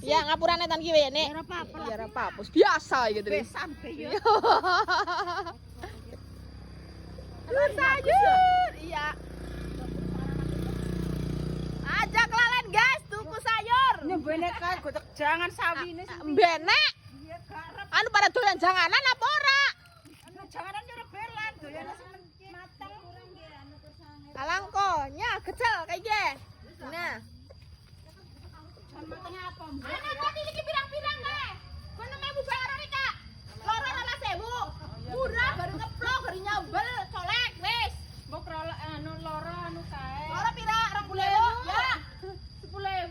Ya ngapurane tan kiwe nek. Ya ora apa-apa. Ya ora apa-apa. Biasa gitu. Sampe yo. Sayur. Iya. Ajak lalen guys, tuku sayur. Nyembene kae gotek jangan sawine sing Benek. iya garep. Anu pada doyan janganan apa ora? Anu janganan yo belan doyane sing mateng. Alangkonya kecil kayak gini. Nah. Matengnya apa? Anak kok iki pirang-pirang deh. Kono mebu bayar iki, Kak. Loro 12.000. Murah baru ngeplok, baru nyambel, colek wis. Mbok anu loro anu kae. Loro pira? 20.000. Ya. 10.000.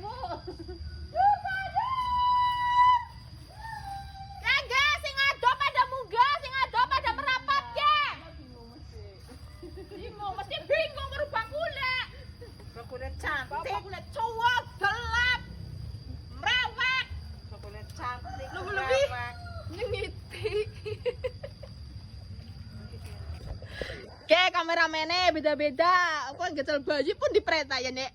Kagak sing ado pada munggah, sing ado pada merapat ge. Bingung, mesti bingung karo bakule. Bakule cantik. Bakule cowok gelap. Mrewek. Bakule cantik. Lebih nyengiti. Oke, kameramennya beda-beda. Kok gecel baju pun diperintah ya, Nek.